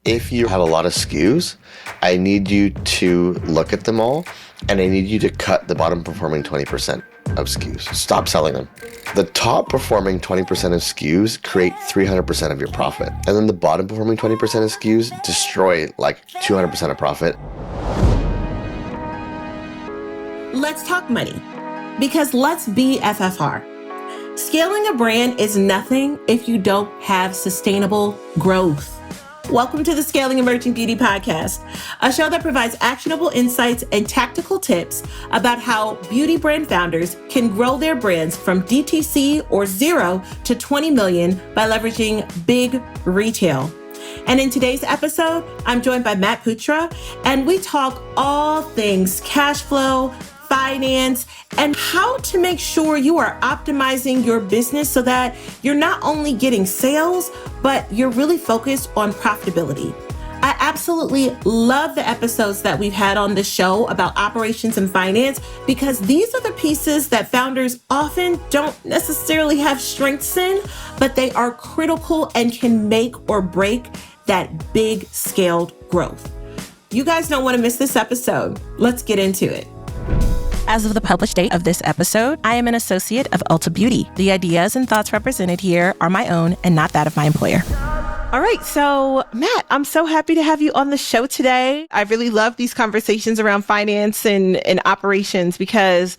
if you have a lot of SKUs, I need you to look at them all, and I need you to cut the bottom performing 20% of SKUs. Stop selling them. The top performing 20% of SKUs create 300% of your profit. And then the bottom performing 20% of SKUs destroy like 200% of profit. Let's talk money, because let's be FFR. Scaling a brand is nothing if you don't have sustainable growth. Welcome to the Scaling Emerging Beauty Podcast, a show that provides actionable insights and tactical tips about how beauty brand founders can grow their brands from DTC or 0 to 20 million by leveraging big retail. And in today's episode, I'm joined by Matt Putra, and we talk all things cash flow, finance, and how to make sure you are optimizing your business so that you're not only getting sales, but you're really focused on profitability. I absolutely love the episodes that we've had on the show about operations and finance, because these are the pieces that founders often don't necessarily have strengths in, but they are critical and can make or break that big scaled growth. You guys don't want to miss this episode. Let's get into it. As of the published date of this episode, I am an associate of Ulta Beauty. The ideas and thoughts represented here are my own and not that of my employer. All right. So Matt, I'm so happy to have you on the show today. I really love these conversations around finance and operations, because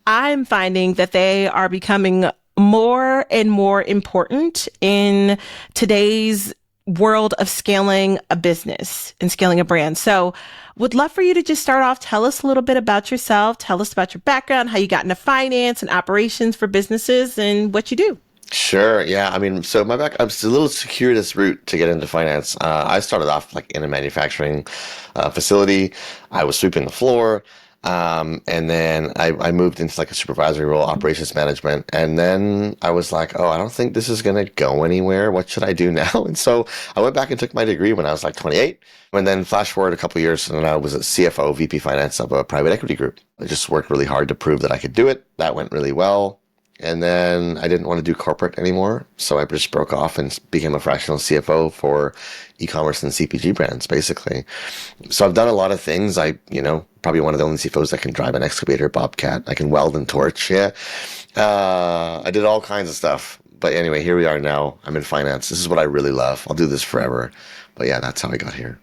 I'm finding that they are becoming more and more important in today's world of scaling a business and scaling a brand. So would love for you to just start off. Tell us a little bit about yourself. Tell us about your background, how you got into finance and operations for businesses, and what you do. Sure. Yeah. I mean, so I'm a little circuitous route to get into finance. I started off like in a manufacturing facility. I was sweeping the floor. And then I moved into like a supervisory role, operations management. And then I was like, oh, I don't think this is going to go anywhere. What should I do now? And so I went back and took my degree when I was like 28. And then flash forward a couple of years, and I was a CFO, VP finance of a private equity group. I just worked really hard to prove that I could do it. That went really well. And then I didn't want to do corporate anymore. So I just broke off and became a fractional CFO for e-commerce and CPG brands, basically. So I've done a lot of things. Probably one of the only CFOs that can drive an excavator, bobcat. I can weld and torch. Yeah. I did all kinds of stuff. But anyway, here we are now. I'm in finance. This is what I really love. I'll do this forever. But yeah, that's how I got here.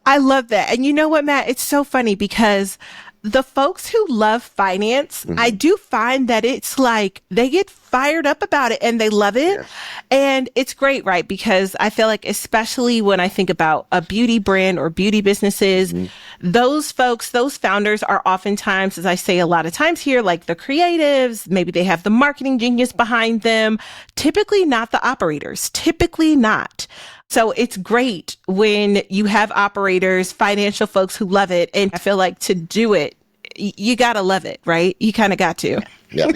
I love that. And you know what, Matt? It's so funny because the folks who love finance, I do find that it's like they get fired up about it and they love it. Yeah. And it's great, right? Because I feel like, especially when I think about a beauty brand or beauty businesses, those folks, those founders are oftentimes, as I say a lot of times here, like the creatives, maybe they have the marketing genius behind them, typically not the operators, typically not. So it's great when you have operators, financial folks who love it. And I feel like to do it, you got to love it, right? You kind of got to. Yeah.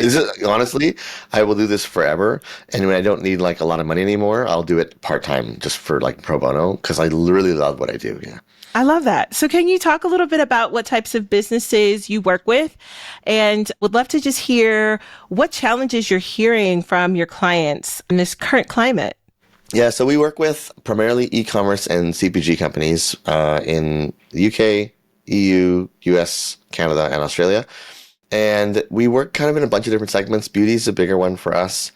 Honestly, I will do this forever. And when I don't need like a lot of money anymore, I'll do it part-time just for like pro bono, because I really love what I do. Yeah. I love that. So can you talk a little bit about what types of businesses you work with? And would love to just hear what challenges you're hearing from your clients in this current climate. Yeah, so we work with primarily e-commerce and CPG companies in the UK, EU, US, Canada, and Australia. And we work kind of in a bunch of different segments. Beauty is a bigger one for us.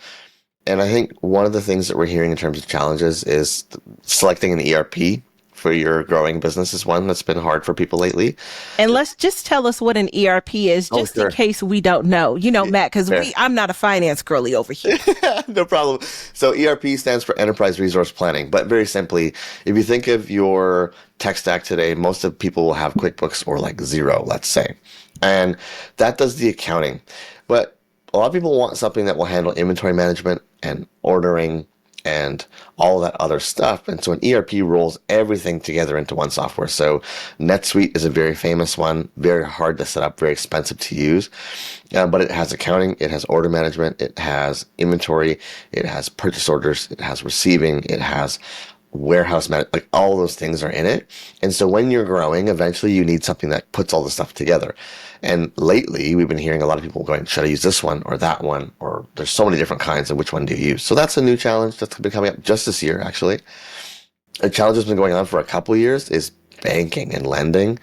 And I think one of the things that we're hearing in terms of challenges is selecting an ERP for your growing business is one that's been hard for people lately. And let's just tell us what an ERP is, just in case we don't know. You know, Matt, because I'm not a finance girly over here. No problem. So ERP stands for Enterprise Resource Planning. But very simply, if you think of your tech stack today, most of people will have QuickBooks or like Xero, let's say. And that does the accounting. But a lot of people want something that will handle inventory management and ordering and all that other stuff. And so an ERP rolls everything together into one software. So NetSuite is a very famous one, very hard to set up, very expensive to use. But it has accounting, it has order management, it has inventory, it has purchase orders, it has receiving, it has warehouse management, like all those things are in it. And so when you're growing, eventually you need something that puts all the stuff together. And lately, we've been hearing a lot of people going, should I use this one or that one? Or there's so many different kinds, and which one do you use? So that's a new challenge that's been coming up just this year, actually. A challenge that's been going on for a couple of years is banking and lending.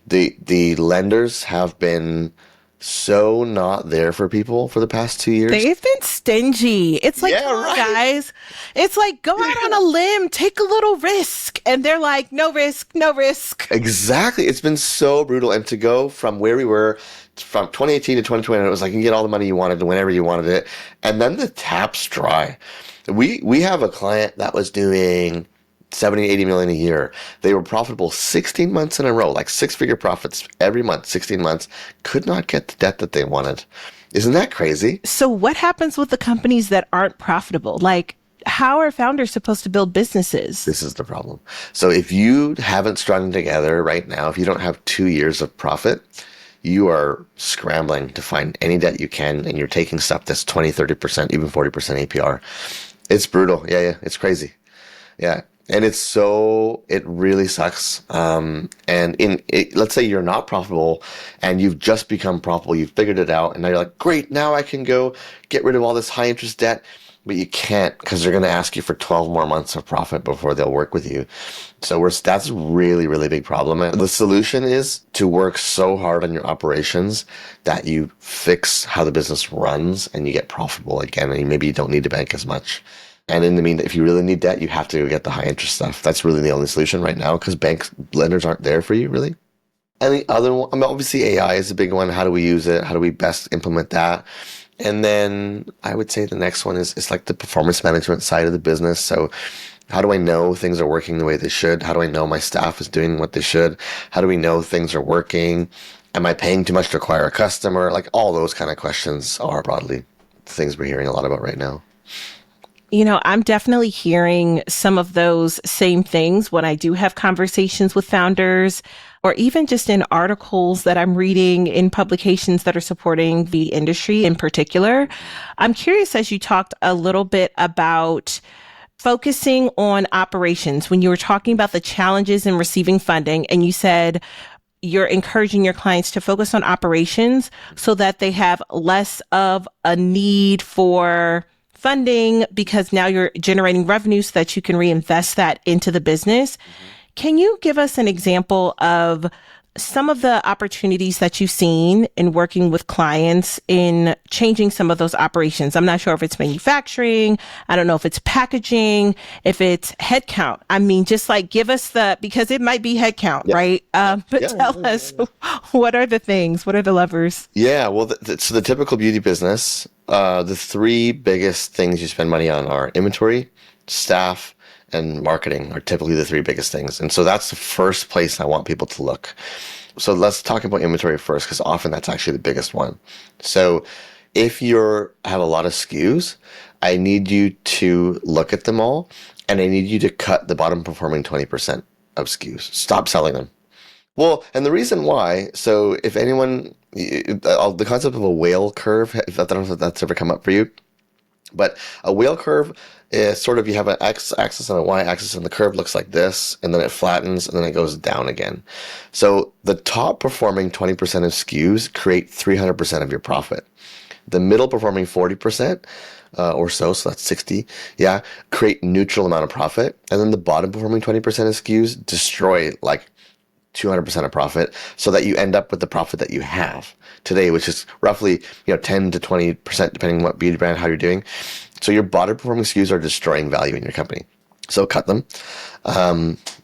The lenders have been so not there for people for the past 2 years. They've been stingy. It's like, Yeah, come on, right. guys. It's like, go out on a limb, take a little risk. And they're like, no risk, no risk. Exactly. It's been so brutal. And to go from where we were from 2018 to 2020, it was like you can get all the money you wanted whenever you wanted it. And then the tap's dry. We have a client that was doing 70, 80 million a year. They were profitable 16 months in a row, like six-figure profits every month, 16 months, could not get the debt that they wanted. Isn't that crazy? So, what happens with the companies that aren't profitable? Like, how are founders supposed to build businesses? This is the problem. So if you haven't strung together right now, if you don't have 2 years of profit, you are scrambling to find any debt you can, and you're taking stuff that's 20, 30%, even 40% APR. It's brutal. Yeah, yeah. It's crazy. Yeah. And it really sucks. Let's say you're not profitable and you've just become profitable, you've figured it out, and now you're like, great, now I can go get rid of all this high interest debt. But you can't, because they're going to ask you for 12 more months of profit before they'll work with you. So that's a really, really big problem. And the solution is to work so hard on your operations that you fix how the business runs and you get profitable again. And maybe you don't need to bank as much. And in the meantime, if you really need debt, you have to get the high interest stuff. That's really the only solution right now, because lenders aren't there for you, really. And the other one, I mean, obviously AI is a big one. How do we use it? How do we best implement that? And then I would say the next one is like the performance management side of the business. So how do I know things are working the way they should? How do I know my staff is doing what they should? How do we know things are working? Am I paying too much to acquire a customer? Like all those kind of questions are broadly things we're hearing a lot about right now. You know, I'm definitely hearing some of those same things when I do have conversations with founders, or even just in articles that I'm reading in publications that are supporting the industry in particular. I'm curious, as you talked a little bit about focusing on operations, when you were talking about the challenges in receiving funding, and you said you're encouraging your clients to focus on operations so that they have less of a need for funding, because now you're generating revenue so that you can reinvest that into the business. Can you give us an example of some of the opportunities that you've seen in working with clients in changing some of those operations? I'm not sure if it's manufacturing. I don't know if it's packaging, if it's headcount. I mean, just like give us because it might be headcount, Yeah. right? But Yeah, tell us, what are the things? What are the levers? Yeah, well, so the typical beauty business, the three biggest things you spend money on are inventory, staff, and marketing are typically the three biggest things. And so that's the first place I want people to look. So let's talk about inventory first, because often that's actually the biggest one. So if you have a lot of SKUs, I need you to look at them all, and I need you to cut the bottom performing 20% of SKUs. Stop selling them. Well, and the reason why, so if anyone, the concept of a whale curve, if I don't know if that's ever come up for you, but a whale curve is sort of, you have an x-axis and a y-axis, and the curve looks like this, and then it flattens, and then it goes down again. So the top performing 20% of SKUs create 300% of your profit. The middle performing 40% or so that's 60, yeah, create neutral amount of profit. And then the bottom performing 20% of SKUs destroy like 200% of profit, so that you end up with the profit that you have today, which is roughly 10 to 20%, depending on what beauty brand, how you're doing. So your bottom performing SKUs are destroying value in your company. So cut them.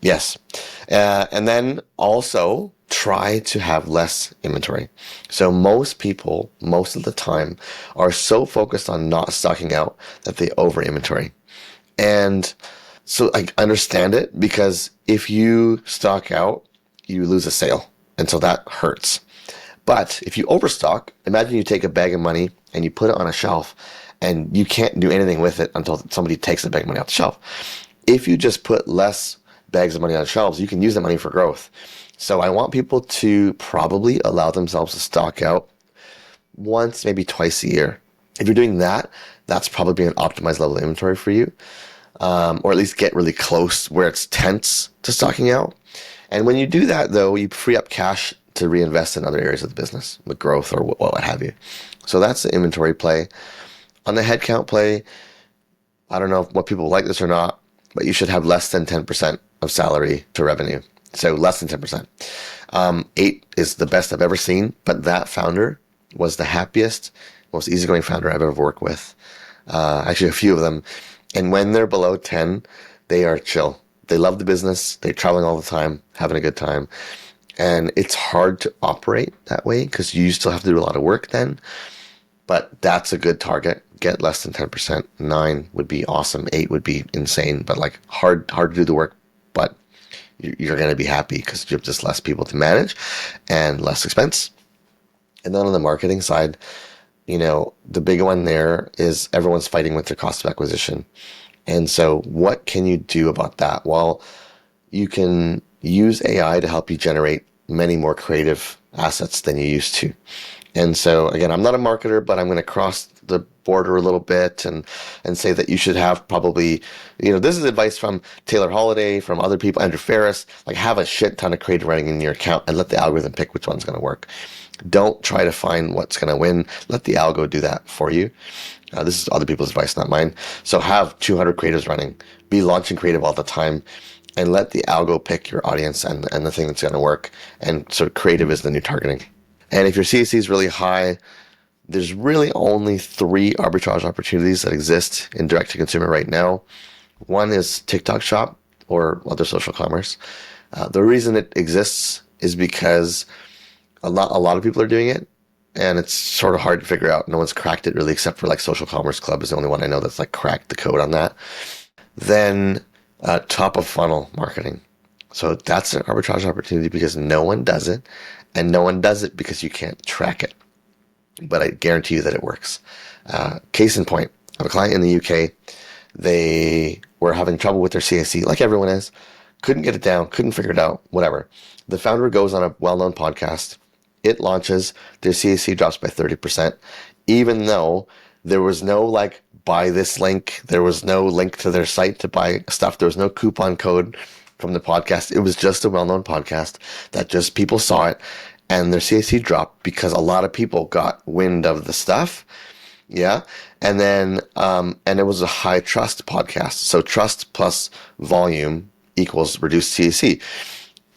Yes. And then also try to have less inventory. So most people, most of the time, are so focused on not stocking out that they over inventory. And so I understand it, because if you stock out, you lose a sale. And so that hurts. But if you overstock, imagine you take a bag of money and you put it on a shelf, and you can't do anything with it until somebody takes the bag of money off the shelf. If you just put less bags of money on shelves, you can use the money for growth. So I want people to probably allow themselves to stock out once, maybe twice a year. If you're doing that, that's probably an optimized level of inventory for you. Or at least get really close where it's tense to stocking out. And when you do that, though, you free up cash to reinvest in other areas of the business with growth or what have you. So that's the inventory play. On the headcount play, I don't know what people like this or not. but you should have less than 10% of salary to revenue. So less than 10%. 8 is the best I've ever seen, but that founder was the happiest, most easygoing founder I've ever worked with. Actually, a few of them. And when they're below 10, they are chill. They love the business. They're traveling all the time, having a good time. And it's hard to operate that way because you still have to do a lot of work then. But that's a good target. Get less than 10%. 9 would be awesome. 8 would be insane, but like hard to do the work. But you're going to be happy because you have just less people to manage and less expense. And then on the marketing side, the big one there is everyone's fighting with their cost of acquisition. And so what can you do about that? Well, you can use AI to help you generate many more creative assets than you used to. And so again, I'm not a marketer, but I'm going to cross the border a little bit and say that you should have probably, this is advice from Taylor Holiday, from other people, Andrew Ferris, like have a shit ton of creative writing in your account and let the algorithm pick which one's going to work. Don't try to find what's going to win. Let the algo do that for you. This is other people's advice, not mine. So have 200 creatives running. Be launching creative all the time. And let the algo pick your audience and the thing that's going to work. And so creative is the new targeting. And if your CAC is really high, there's really only 3 arbitrage opportunities that exist in direct-to-consumer right now. One is TikTok Shop or other social commerce. The reason it exists is because a lot of people are doing it, and it's sort of hard to figure out. No one's cracked it really, except for like Social Commerce Club is the only one I know that's like cracked the code on that. Then top of funnel marketing. So that's an arbitrage opportunity because no one does it, and no one does it because you can't track it. But I guarantee you that it works. Case in point, I have a client in the UK. They were having trouble with their CAC, like everyone is. Couldn't get it down, couldn't figure it out, whatever. The founder goes on a well-known podcast. It launches, their CAC drops by 30%, even though there was no like buy this link. There was no link to their site to buy stuff. There was no coupon code from the podcast. It was just a well-known podcast that just people saw it, and their CAC dropped because a lot of people got wind of the stuff. Yeah. And then, and it was a high trust podcast. So trust plus volume equals reduced CAC.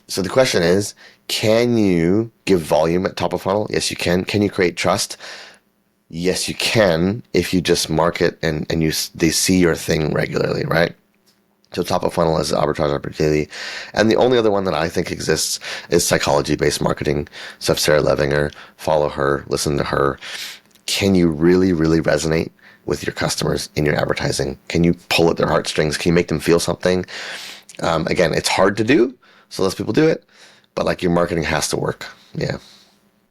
So the question is, can you give volume at top of funnel? Yes, you can. Can you create trust? Yes, you can if you just market and they see your thing regularly, right? So top of funnel is an arbitrage opportunity. And the only other one that I think exists is psychology-based marketing. So if Sarah Levinger, follow her, listen to her. Can you really, really resonate with your customers in your advertising? Can you pull at their heartstrings? Can you make them feel something? Again, it's hard to do, so less people do it. But like your marketing has to work. Yeah.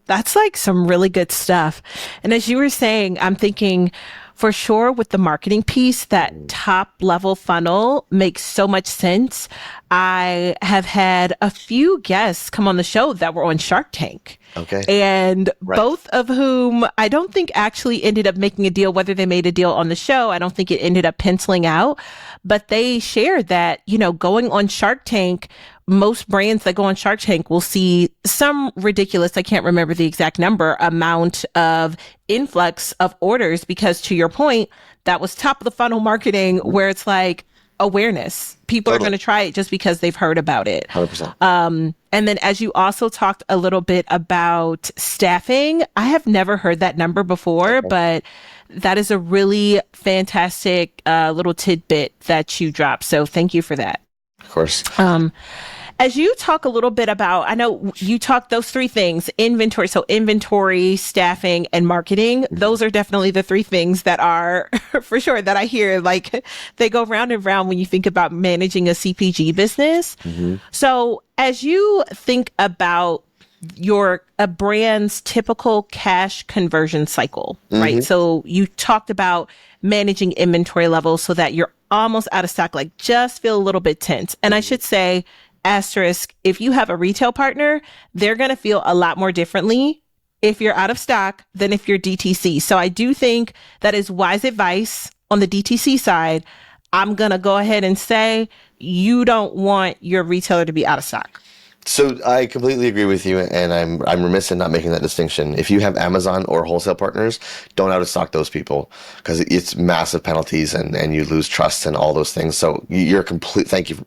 That's like some really good stuff. And as you were saying, I'm thinking for sure with the marketing piece, that top level funnel makes so much sense. I have had a few guests come on the show that were on Shark Tank. Okay. And Right. both of whom I don't think actually ended up making a deal, whether they made a deal on the show. I don't think it ended up penciling out, but they shared that, going on Shark Tank, most brands that go on Shark Tank will see some ridiculous, I can't remember the exact number, amount of influx of orders because, to your point, that was top of the funnel marketing where it's like awareness. People are going to try it just because they've heard about it. 100%. And then as you also talked a little bit about staffing, I have never heard that number before, but that is a really fantastic little tidbit that you dropped. So thank you for that. Of course. As you talk a little bit about, I know you talked those 3 things, inventory. So inventory, staffing, and marketing. Those are definitely the 3 things that are for sure that I hear, like they go round and round when you think about managing a CPG business. Mm-hmm. So as you think about a brand's typical cash conversion cycle, right? So you talked about managing inventory levels so that you're almost out of stock, like just feel a little bit tense. And I should say, asterisk, if you have a retail partner, they're going to feel a lot more differently if you're out of stock than if you're DTC. So I do think that is wise advice on the DTC side. I'm going to go ahead and say you don't want your retailer to be out of stock. So I completely agree with you, and I'm remiss in not making that distinction. If you have Amazon or wholesale partners, don't out of stock those people because it's massive penalties and you lose trust and all those things. So you're complete. Thank you,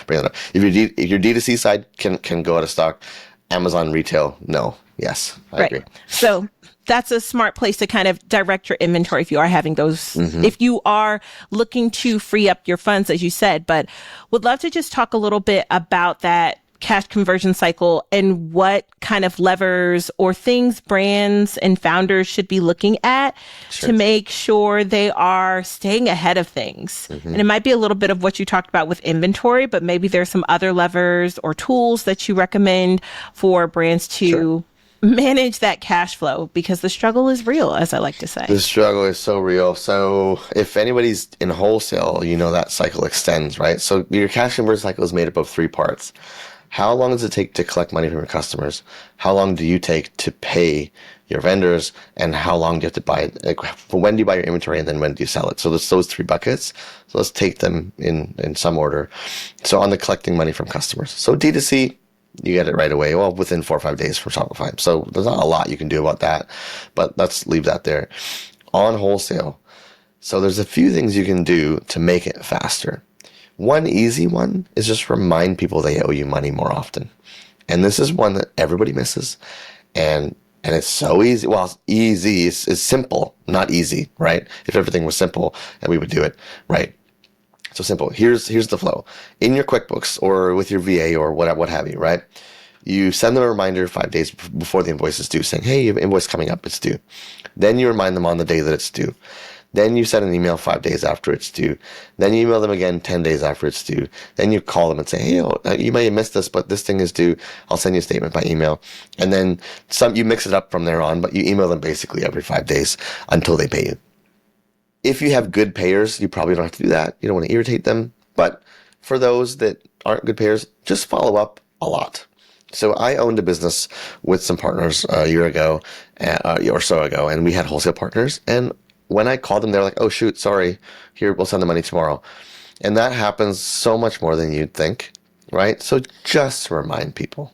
bring that up. If your D2C side can go out of stock, Amazon retail, no, yes, I Right. agree. So that's a smart place to kind of direct your inventory if you are having those, Hmm. if you are looking to free up your funds, as you said. But would love to just talk a little bit about that cash conversion cycle and what kind of levers or things brands and founders should be looking at to Sure. make sure they are staying ahead of things. Hmm. And it might be a little bit of what you talked about with inventory, but maybe there's some other levers or tools that you recommend for brands Sure. to manage that cash flow, because the struggle is real, as I like to say. The struggle is so real. So if anybody's in wholesale, you know that cycle extends, right? So your cash conversion cycle is made up of three parts. How long does it take to collect money from your customers? How long do you take to pay your vendors? And how long do you have to buy it? Like, when do you buy your inventory and then when do you sell it? So there's those three buckets. So let's take them in some order. So on the collecting money from customers. So D2C, you get it right away. Well, within 4 or 5 days from Shopify. So there's not a lot you can do about that, but let's leave that there. On wholesale, so there's a few things you can do to make it faster. One easy one is just remind people they owe you money more often. And this is one that everybody misses. And it's so easy. Well, it's easy. It's simple, not easy, right? If everything was simple and we would do it, right? So simple. Here's the flow. In your QuickBooks or with your VA or what have you, right? You send them a reminder 5 days before the invoice is due, saying, "Hey, you have an invoice coming up. It's due." Then you remind them on the day that it's due. Then you send an email 5 days after it's due. Then you email them again 10 days after it's due. Then you call them and say, "Hey, you may have missed this, but this thing is due. I'll send you a statement by email." And then you mix it up from there on, but you email them basically every 5 days until they pay you. If you have good payers, you probably don't have to do that. You don't want to irritate them. But for those that aren't good payers, just follow up a lot. So I owned a business with some partners a year ago or so ago, and we had wholesale partners. And when I called them, they're like, "Oh, shoot, sorry. Here, we'll send the money tomorrow." And that happens so much more than you'd think, right? So just remind people.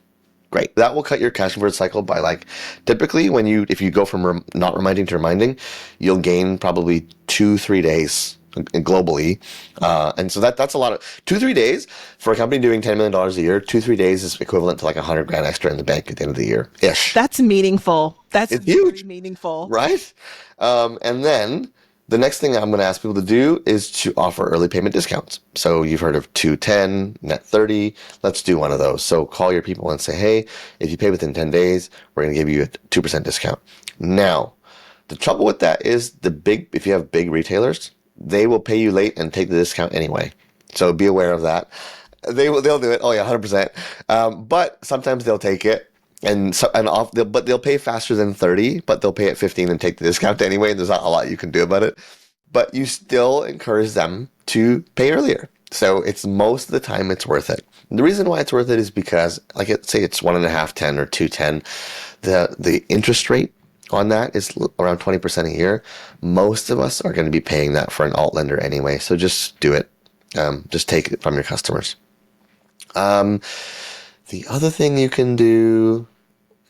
Great. That will cut your cash conversion cycle by, like, typically if you go from not reminding to reminding, you'll gain probably 2-3 days globally. And so that's a lot of 2-3 days for a company doing $10 million a year. 2-3 days is equivalent to like 100 grand extra in the bank at the end of the year ish. That's meaningful. That's It's very huge, meaningful. right? And then the next thing I'm going to ask people to do is to offer early payment discounts. So you've heard of 210, net 30. Let's do one of those. So call your people and say, "Hey, if you pay within 10 days, we're going to give you a 2% discount." Now, the trouble with that is if you have big retailers, they will pay you late and take the discount anyway. So be aware of that. They'll do it. Oh yeah, 100%. But sometimes they'll take it but they'll pay faster than 30, but they'll pay at 15 and take the discount anyway. And there's not a lot you can do about it, but you still encourage them to pay earlier. So it's most of the time it's worth it. The reason why it's worth it is because, like, say it's 1.510 or 210, the interest rate on that is around 20% a year. Most of us are going to be paying that for an alt lender anyway. So just do it. Just take it from your customers. The other thing you can do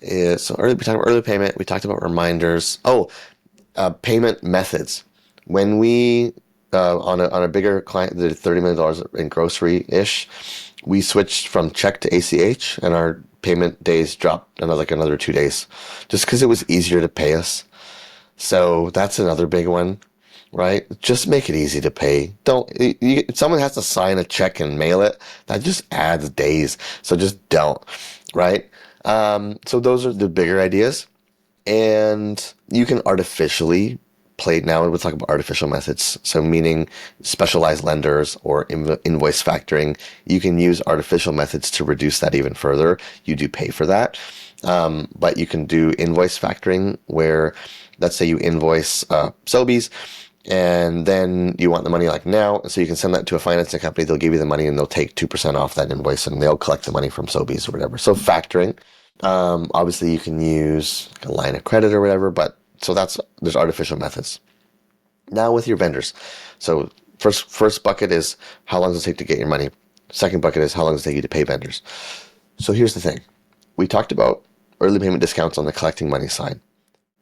is, we talked about early payment. We talked about reminders. Payment methods. When we, on a bigger client that did $30 million in grocery-ish, we switched from check to ACH, and our payment days dropped another 2 days, just because it was easier to pay us. So that's another big one, right? Just make it easy to pay. If someone has to sign a check and mail it, that just adds days. So just don't, right? So those are the bigger ideas. And you can artificially play. Now we'll talk about artificial methods. So meaning specialized lenders or invoice factoring. You can use artificial methods to reduce that even further. You do pay for that. But you can do invoice factoring where, let's say you invoice Sobeys, and then you want the money like now, so you can send that to a financing company. They'll give you the money and they'll take 2% off that invoice, and they'll collect the money from Sobeys or whatever. So factoring. Obviously you can use a line of credit or whatever, but so there's artificial methods. Now with your vendors. So first bucket is how long does it take to get your money? Second bucket is how long does it take you to pay vendors? So here's the thing. We talked about early payment discounts on the collecting money side.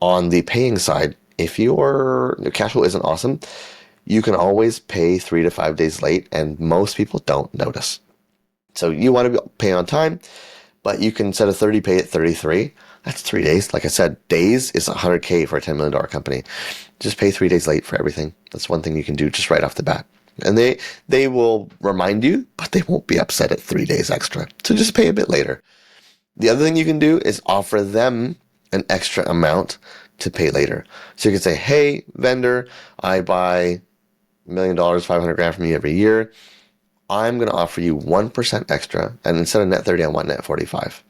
On the paying side, if your cash flow isn't awesome, you can always pay 3 to 5 days late, and most people don't notice. So you want to pay on time, but you can, instead of 30, pay at 33. That's 3 days. Like I said, days is $100K for a $10 million company. Just pay 3 days late for everything. That's one thing you can do just right off the bat. And they will remind you, but they won't be upset at 3 days extra. So just pay a bit later. The other thing you can do is offer them an extra amount to pay later. So you can say, hey, vendor, I buy $1 million, 500 grand from you every year. I'm going to offer you 1% extra. And instead of net 30, I want net 45.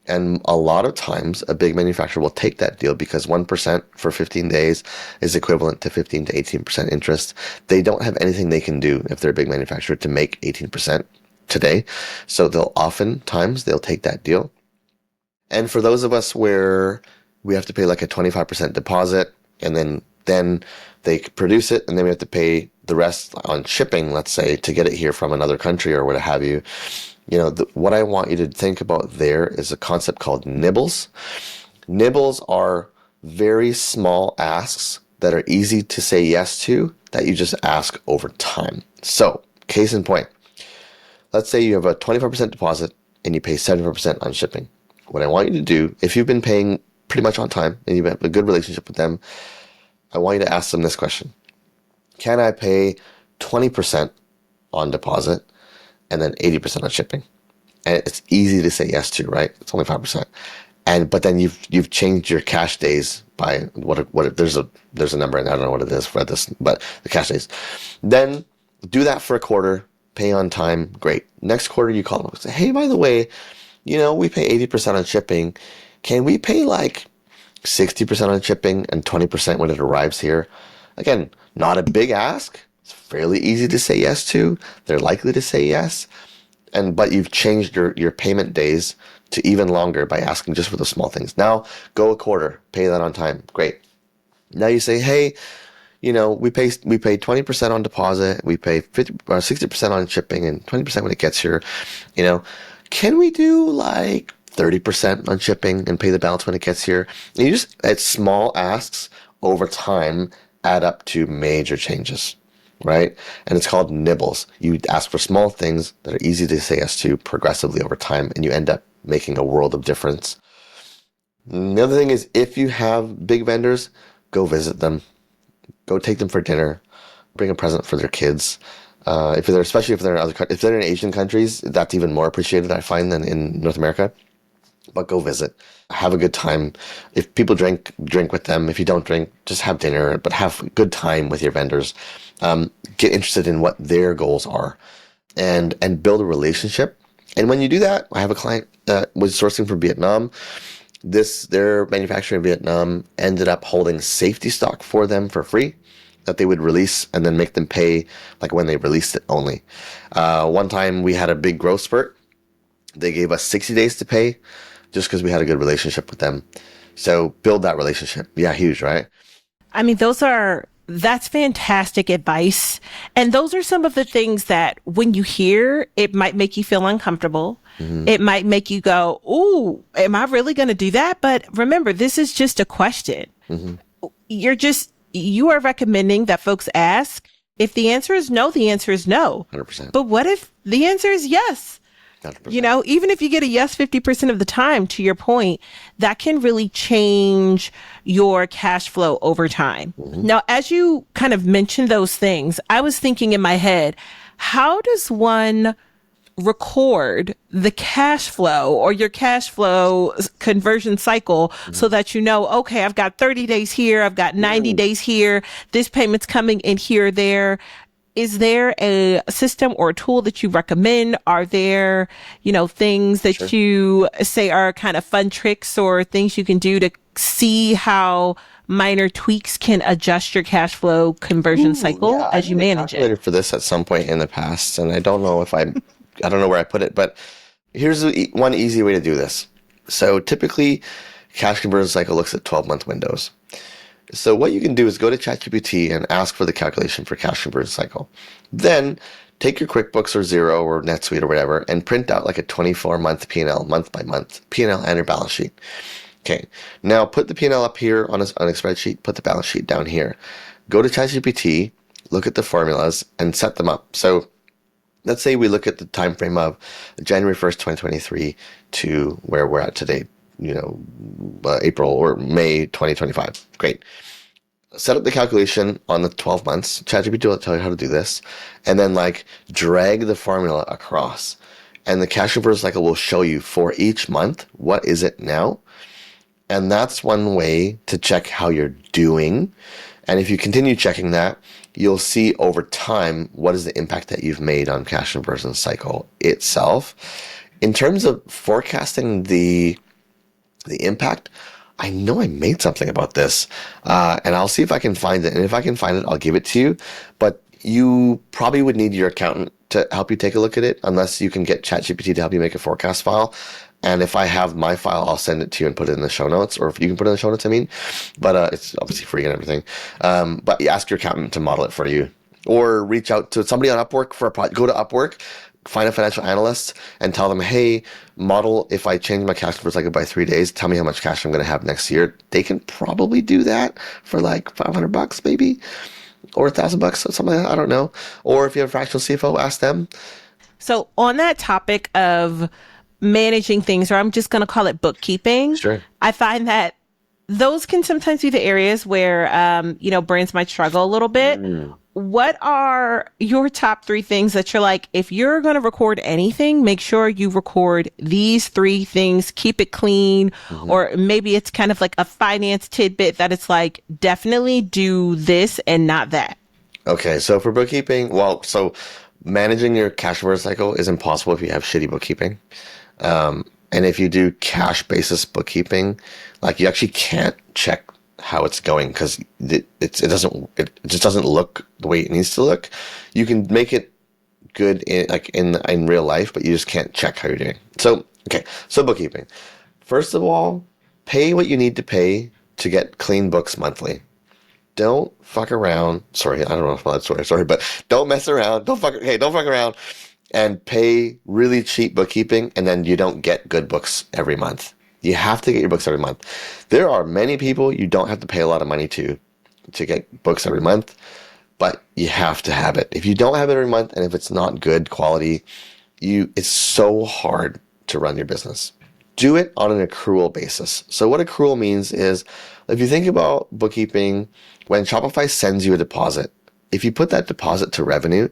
And a lot of times a big manufacturer will take that deal because 1% for 15 days is equivalent to 15 to 18% interest. They don't have anything they can do if they're a big manufacturer to make 18% today. So they'll take that deal. And for those of us where we have to pay like a 25% deposit and then they produce it and then we have to pay the rest on shipping, let's say, to get it here from another country or what have you. What I want you to think about there is a concept called nibbles. Nibbles are very small asks that are easy to say yes to that you just ask over time. So, case in point, let's say you have a 25% deposit and you pay 75% on shipping. What I want you to do, if you've been paying pretty much on time and you have a good relationship with them, I want you to ask them this question. Can I pay 20% on deposit and then 80% on shipping? And it's easy to say yes to, right? It's only 5%. But then you've changed your cash days by there's a number, and I don't know what it is for this, but the cash days. Then do that for a quarter, pay on time, great. Next quarter you call them and say, hey, by the way, we pay 80% on shipping. Can we pay like 60% on shipping and 20% when it arrives here? Again, not a big ask. It's fairly easy to say yes to. They're likely to say yes. But you've changed your payment days to even longer by asking just for the small things. Now go a quarter, pay that on time. Great. Now you say, hey, we pay 20% on deposit, we pay 60% on shipping and 20% when it gets here. Can we do like 30% on shipping and pay the balance when it gets here? And you just, at small asks over time, add up to major changes, right? And it's called nibbles. You ask for small things that are easy to say yes to progressively over time, and you end up making a world of difference. And the other thing is, if you have big vendors, go visit them. Go take them for dinner. Bring a present for their kids. Especially if they're in Asian countries, that's even more appreciated, I find, than in North America. But go visit. Have a good time. If people drink with them. If you don't drink, just have dinner, but have a good time with your vendors. Get interested in what their goals are and build a relationship. And when you do that, I have a client that was sourcing from Vietnam. Their manufacturer in Vietnam ended up holding safety stock for them for free that they would release and then make them pay like when they released it only. One time we had a big growth spurt. They gave us 60 days to pay just because we had a good relationship with them. So build that relationship. Yeah, huge, right? I mean, that's fantastic advice. And those are some of the things that when you hear, it might make you feel uncomfortable. Mm-hmm. It might make you go, ooh, am I really going to do that? But remember, this is just a question. Mm-hmm. You are recommending that folks ask. If the answer is no, the answer is no. 100%. But what if the answer is yes? 100%. Even if you get a yes 50% of the time, to your point, that can really change your cash flow over time. Mm-hmm. Now, as you kind of mentioned those things, I was thinking in my head, how does one record the cash flow or your cash flow conversion cycle so that okay, I've got 30 days here, I've got 90 days here, this payment's coming in here, there. Is there a system or a tool that you recommend? Are there, things that you say are kind of fun tricks or things you can do to see how minor tweaks can adjust your cash flow conversion cycle as you manage it? I calculated for this at some point in the past, and I don't know I don't know where I put it, but here's one easy way to do this. So typically, cash conversion cycle looks at 12-month windows. So what you can do is go to ChatGPT and ask for the calculation for cash conversion cycle. Then take your QuickBooks or Xero or NetSuite or whatever and print out like a 24-month P&L, month by month, P&L and your balance sheet. Okay, now put the P&L up here on a spreadsheet, put the balance sheet down here. Go to ChatGPT, look at the formulas, and set them up. So let's say we look at the time frame of January 1st, 2023 to where we're at today, April or May 2025. Great. Set up the calculation on the 12 months. ChatGPT will tell you how to do this. And then drag the formula across. And the cash conversion cycle will show you for each month, what is it now? And that's one way to check how you're doing. And if you continue checking that, you'll see over time what is the impact that you've made on cash conversion cycle itself. In terms of forecasting the impact, I know I made something about this, and I'll see if I can find it. And if I can find it, I'll give it to you. But you probably would need your accountant to help you take a look at it, unless you can get ChatGPT to help you make a forecast file. And if I have my file, I'll send it to you and put it in the show notes, or if you can put it in the show notes, I mean. But it's obviously free and everything. But you ask your accountant to model it for you, or reach out to somebody on Upwork for a project. Go to Upwork, find a financial analyst, and tell them, hey, model if I change my cash flow cycle by 3 days, tell me how much cash I'm going to have next year. They can probably do that for like $500 maybe, or $1,000 or something like that. I don't know. Or if you have a fractional CFO, ask them. So on that topic of managing things, or I'm just going to call it bookkeeping, Sure. I find that those can sometimes be the areas where, brands might struggle a little bit. What are your top 3 things that you're like, if you're going to record anything, make sure you record these 3 things, keep it clean, or maybe it's kind of like a finance tidbit that it's like, definitely do this and not that. Okay, so for bookkeeping, so managing your cash conversion cycle is impossible if you have shitty bookkeeping. And if you do cash basis bookkeeping, you actually can't check how it's going because it just doesn't look the way it needs to look. You can make it good in real life, but you just can't check how you're doing. So bookkeeping. First of all, pay what you need to pay to get clean books monthly. Don't fuck around. Sorry, I don't know if that's sorry, but don't mess around. Don't fuck around and pay really cheap bookkeeping, and then you don't get good books every month. You have to get your books every month. There are many people you don't have to pay a lot of money to get books every month, but you have to have it. If you don't have it every month, and if it's not good quality, it's so hard to run your business. Do it on an accrual basis. So what accrual means is, if you think about bookkeeping, when Shopify sends you a deposit, if you put that deposit to revenue,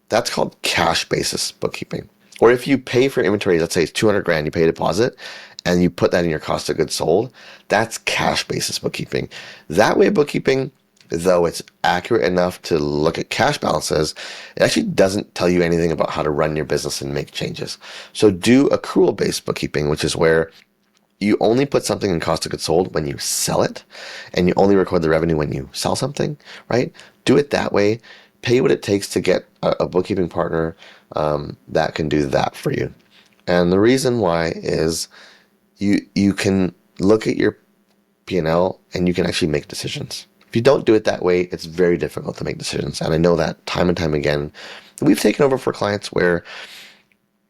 that's called cash basis bookkeeping. Or if you pay for inventory, let's say it's 200 grand, you pay a deposit, and you put that in your cost of goods sold, that's cash basis bookkeeping. That way of bookkeeping, though it's accurate enough to look at cash balances, it actually doesn't tell you anything about how to run your business and make changes. So do accrual-based bookkeeping, which is where you only put something in cost of goods sold when you sell it, and you only record the revenue when you sell something, right? Do it that way. Pay what it takes to get a bookkeeping partner that can do that for you. And the reason why is you can look at your P&L and you can actually make decisions. If you don't do it that way, it's very difficult to make decisions. And I know that time and time again. We've taken over for clients where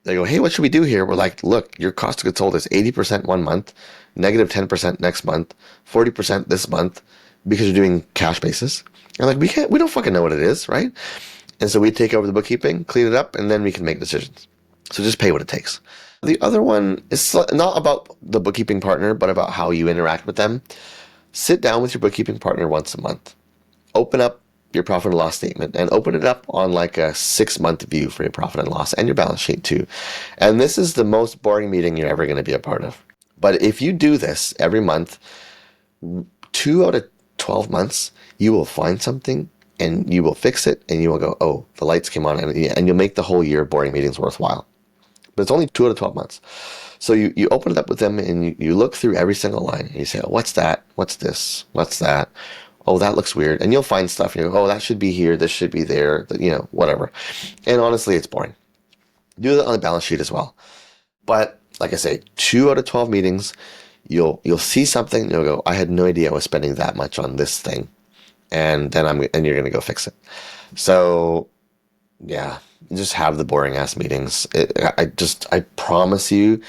they go, hey, what should we do here? We're like, look, your cost of goods sold is 80% one month, negative 10% next month, 40% this month, because you're doing cash basis. And we don't fucking know what it is, right? And so we take over the bookkeeping, clean it up, and then we can make decisions. So just pay what it takes. The other one is not about the bookkeeping partner, but about how you interact with them. Sit down with your bookkeeping partner once a month. Open up your profit and loss statement and open it up on like a 6-month view for your profit and loss and your balance sheet too. And this is the most boring meeting you're ever going to be a part of. But if you do this every month, 2 out of 12 months, you will find something and you will fix it and you will go, oh, the lights came on, and you'll make the whole year of boring meetings worthwhile. But it's only 2 out of 12 months. So you open it up with them and you look through every single line and you say, oh, what's that? What's this? What's that? Oh, that looks weird. And you'll find stuff. You go, oh, that should be here. This should be there. Whatever. And honestly, it's boring. Do that on the balance sheet as well. But like I say, 2 out of 12 meetings, you'll see something. You'll go, I had no idea I was spending that much on this thing. And then you're going to go fix it. So yeah, just have the boring ass meetings. I promise you,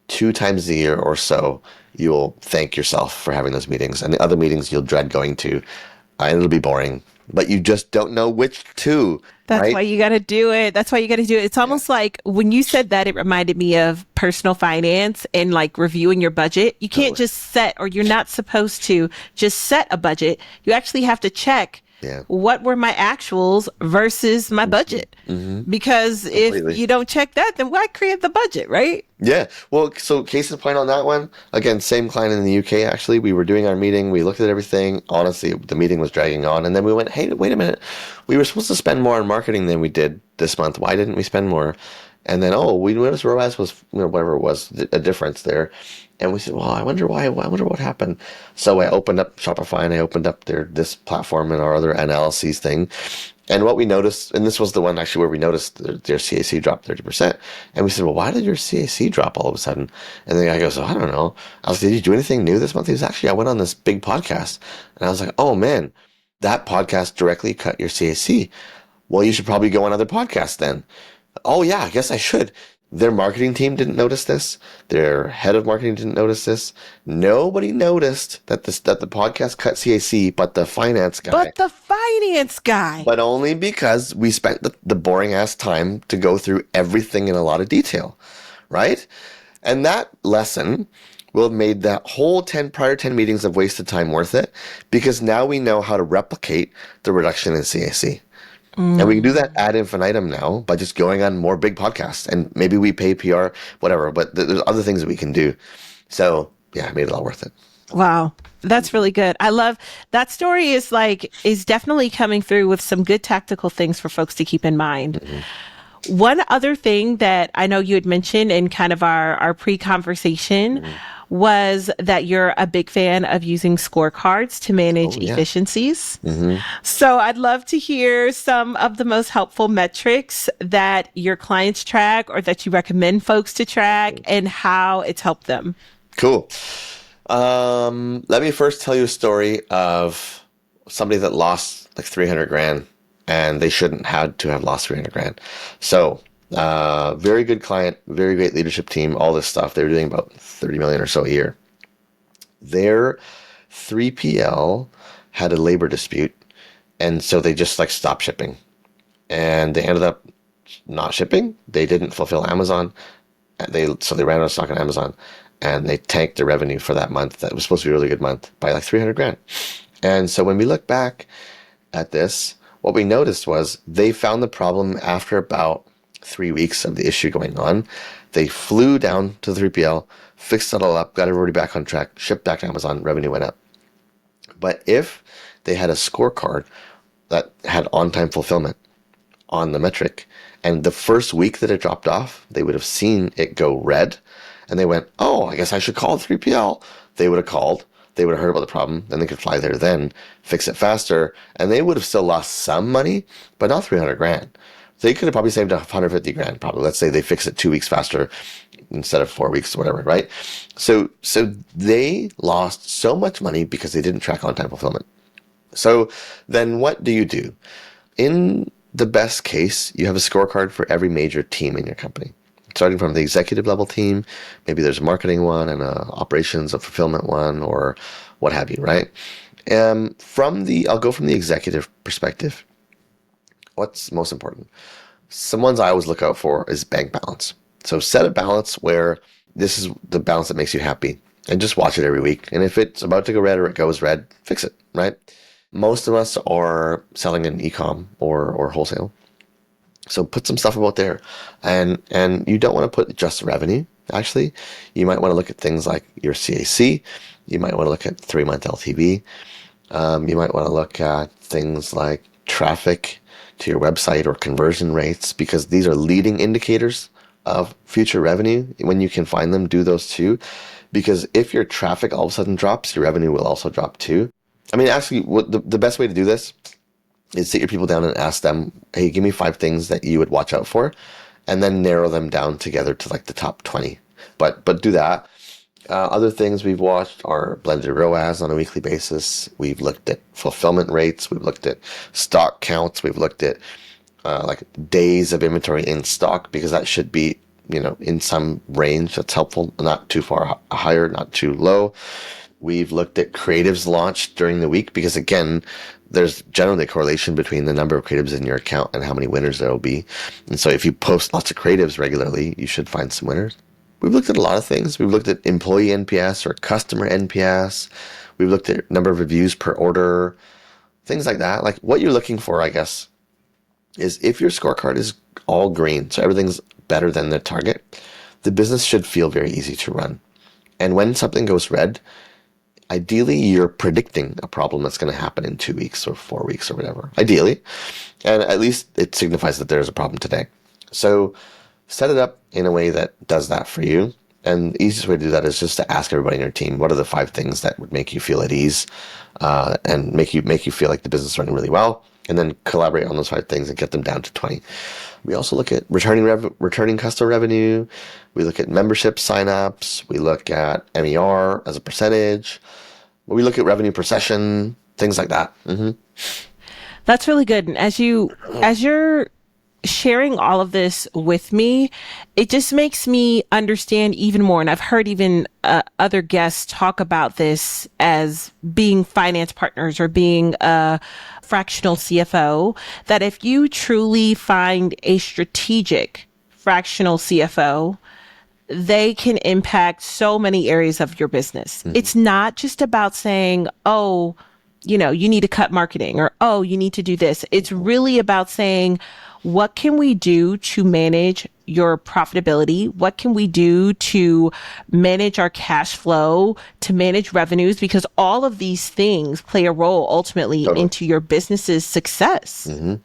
2 times a year or so, you'll thank yourself for having those meetings. And the other meetings you'll dread going to, and it'll be boring, but you just don't know which two, That's why right? you got to do it. That's why you got to do it. It's Yeah, almost like when you said that, it reminded me of personal finance and like reviewing your budget. You can't totally. just set, or you're not supposed to just set a budget. You actually have to check Yeah. what were my actuals versus my budget. Hmm. Because if Completely. you don't check that, then why create the budget, right? Yeah. Well, so case in point on that one, again, same client in the UK, actually. We were doing our meeting. We looked at everything. Honestly, the meeting was dragging on. And then we went, hey, wait a minute. We were supposed to spend more on marketing than we did this month. Why didn't we spend more? And then, oh, we noticed ROAS was, whatever it was, a difference there. And we said, well, I wonder why. I wonder what happened. So I opened up Shopify and I opened up this platform and our other analyses thing. And what we noticed, and this was the one actually where we noticed their CAC dropped 30%. And we said, well, why did your CAC drop all of a sudden? And the guy goes, oh, I don't know. I was like, did you do anything new this month? He was actually, I went on this big podcast. And I was like, oh man, that podcast directly cut your CAC. Well, you should probably go on other podcasts then. Oh yeah, I guess I should. Their marketing team didn't notice this. Their head of marketing didn't notice this. Nobody noticed that the podcast cut CAC, but the finance guy. But the finance guy. But only because we spent the boring ass time to go through everything in a lot of detail, right? And that lesson will have made that whole prior 10 meetings of wasted time worth it, because now we know how to replicate the reduction in CAC. And we can do that ad infinitum now by just going on more big podcasts, and maybe we pay PR, whatever, but there's other things that we can do. So yeah, I made it all worth it. Wow. That's really good. I love that story is definitely coming through with some good tactical things for folks to keep in mind. One other thing that I know you had mentioned in kind of our pre-conversation was that you're a big fan of using scorecards to manage Oh yeah. efficiencies. Hmm. So I'd love to hear some of the most helpful metrics that your clients track or that you recommend folks to track and how it's helped them. Cool. Let me first tell you a story of somebody that lost like 300 grand, and they shouldn't had to have lost 300 grand. So, very good client, very great leadership team, all this stuff. They were doing about 30 million or so a year. Their 3PL had a labor dispute, and so they just like stopped shipping, and they ended up not shipping. They didn't fulfill Amazon. So they ran out of stock on Amazon, and they tanked their revenue for that month. That was supposed to be a really good month by like 300 grand. And so when we look back at this, what we noticed was they found the problem after about 3 weeks of the issue going on. They flew down to the 3PL, fixed it all up, got everybody back on track, shipped back to Amazon, revenue went up. But if they had a scorecard that had on-time fulfillment on the metric, and the first week that it dropped off, they would have seen it go red, and they went, oh, I guess I should call 3PL. They would have called, they would have heard about the problem, then they could fly there then, fix it faster, and they would have still lost some money, but not 300 grand. They could have probably saved 150 grand, probably. Let's say they fix it 2 weeks faster instead of 4 weeks, whatever, right? So they lost so much money because they didn't track on-time fulfillment. So then what do you do? In the best case, you have a scorecard for every major team in your company. Starting from the executive level team, maybe there's a marketing one and a operations, a fulfillment one, or what have you, right? I'll go from the executive perspective. What's most important? Some ones I always look out for is bank balance. So set a balance where this is the balance that makes you happy, and just watch it every week. And if it's about to go red or it goes red, fix it, right? Most of us are selling in e-com or wholesale. So put some stuff about there. And you don't want to put just revenue, actually. You might want to look at things like your CAC. You might want to look at 3-month LTV. You might want to look at things like traffic to your website or conversion rates, because these are leading indicators of future revenue. When you can find them, do those too. Because if your traffic all of a sudden drops, your revenue will also drop too. I mean, actually, the best way to do this is sit your people down and ask them, hey, give me 5 things that you would watch out for, and then narrow them down together to like the top 20. But do that. Other things we've watched are blended ROAS on a weekly basis. We've looked at fulfillment rates. We've looked at stock counts. We've looked at like days of inventory in stock, because that should be, in some range that's helpful, not too far higher, not too low. We've looked at creatives launched during the week because, again, there's generally a correlation between the number of creatives in your account and how many winners there will be. And so if you post lots of creatives regularly, you should find some winners. We've looked at a lot of things. We've looked at employee NPS or customer NPS. We've looked at number of reviews per order, things like that. Like, what you're looking for, I guess, is if your scorecard is all green, so everything's better than the target, the business should feel very easy to run. And when something goes red, ideally, you're predicting a problem that's going to happen in 2 weeks or 4 weeks or whatever. Ideally. And at least it signifies that there's a problem today. So set it up in a way that does that for you. And the easiest way to do that is just to ask everybody in your team, what are the 5 things that would make you feel at ease and make you feel like the business is running really well? And then collaborate on those 5 things and get them down to 20. We also look at returning customer revenue. We look at membership signups. We look at MER as a percentage. We look at revenue per session, things like that. Mm-hmm. That's really good. And as you're sharing all of this with me, it just makes me understand even more. And I've heard even other guests talk about this as being finance partners or being a fractional CFO, that if you truly find a strategic fractional CFO, they can impact so many areas of your business. Mm-hmm. It's not just about saying, oh, you need to cut marketing, or, oh, you need to do this. It's really about saying, what can we do to manage your profitability? What can we do to manage our cash flow, to manage revenues? Because all of these things play a role ultimately into your business's success. Mm-hmm.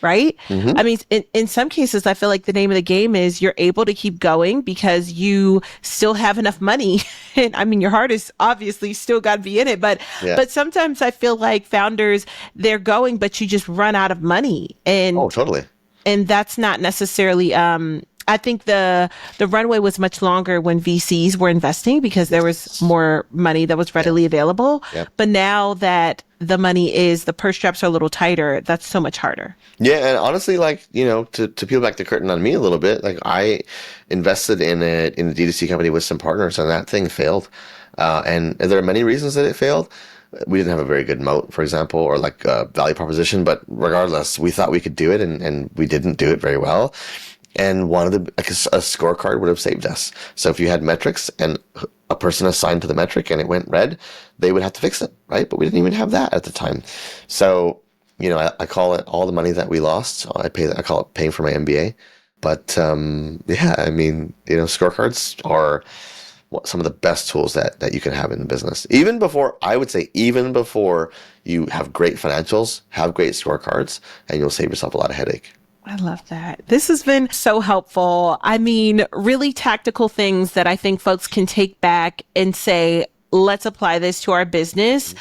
Right? Mm-hmm. I mean, in some cases, I feel like the name of the game is you're able to keep going because you still have enough money. And I mean, your heart is obviously still got to be in it. But sometimes I feel like founders, they're going, but you just run out of money. And oh, totally. And that's not necessarily, I think the runway was much longer when VCs were investing because there was more money that was readily available. Yep. But now that the purse straps are a little tighter, that's so much harder. Yeah. And honestly, like, to peel back the curtain on me a little bit, like I invested in a D2C company with some partners and that thing failed. And there are many reasons that it failed. We didn't have a very good moat, for example, or like a value proposition, but regardless, we thought we could do it and we didn't do it very well. And a scorecard would have saved us. So if you had metrics and a person assigned to the metric and it went red, they would have to fix it, right? But we didn't even have that at the time. So, I call it all the money that we lost. I call it paying for my MBA. But I mean, scorecards are some of the best tools that you can have in the business. Even before you have great financials, have great scorecards, and you'll save yourself a lot of headache. I love that. This has been so helpful. I mean, really tactical things that I think folks can take back and say, let's apply this to our business.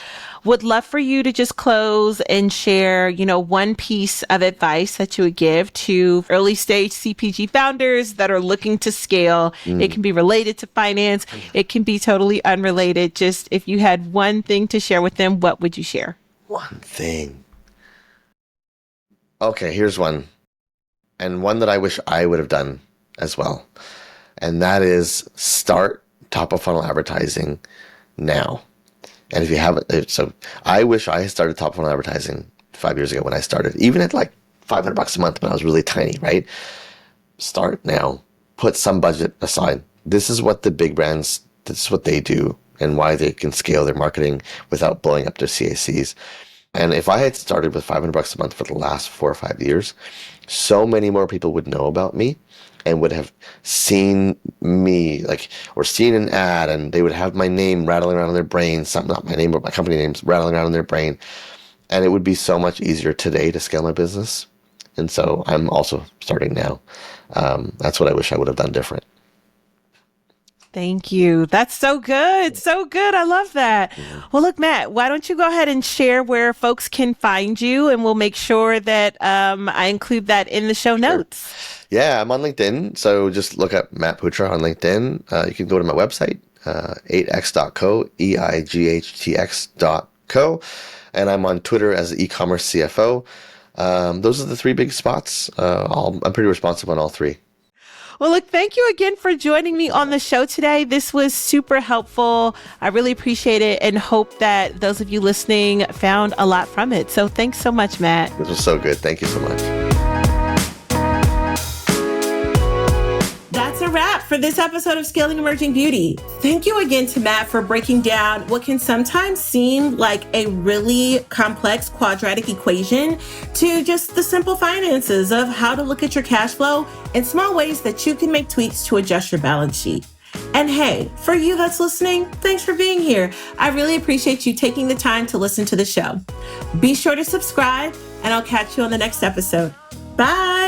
Would love for you to just close and share, one piece of advice that you would give to early stage CPG founders that are looking to scale. It can be related to finance. It can be totally unrelated. Just if you had one thing to share with them, what would you share? One thing. Okay, here's one. And one that I wish I would have done as well. And that is start top of funnel advertising now. And if you haven't, so I wish I had started top of funnel advertising 5 years ago when I started, even at like $500 a month when I was really tiny, right? Start now. Put some budget aside. This is what the big brands, this is what they do and why they can scale their marketing without blowing up their CACs. And if I had started with $500 a month for the last 4 or 5 years, so many more people would know about me and would have seen me, or seen an ad, and they would have my name rattling around in their brain, not my name, but my company names rattling around in their brain. And it would be so much easier today to scale my business. And so I'm also starting now. That's what I wish I would have done different. Thank you. That's so good. So good. I love that. Well, look, Matt, why don't you go ahead and share where folks can find you, and we'll make sure that I include that in the show notes. Yeah, I'm on LinkedIn. So just look up Matt Putra on LinkedIn. You can go to my website, eightx.co, eightx.co. And I'm on Twitter as the e-commerce CFO. Those are the three big spots. I'm pretty responsible on all three. Well, look, thank you again for joining me on the show today. This was super helpful. I really appreciate it and hope that those of you listening found a lot from it. So thanks so much, Matt. This was so good. Thank you so much. That's a wrap for this episode of Scaling Emerging Beauty. Thank you again to Matt for breaking down what can sometimes seem like a really complex quadratic equation to just the simple finances of how to look at your cash flow in small ways that you can make tweaks to adjust your balance sheet. And hey, for you that's listening, thanks for being here. I really appreciate you taking the time to listen to the show. Be sure to subscribe, and I'll catch you on the next episode. Bye.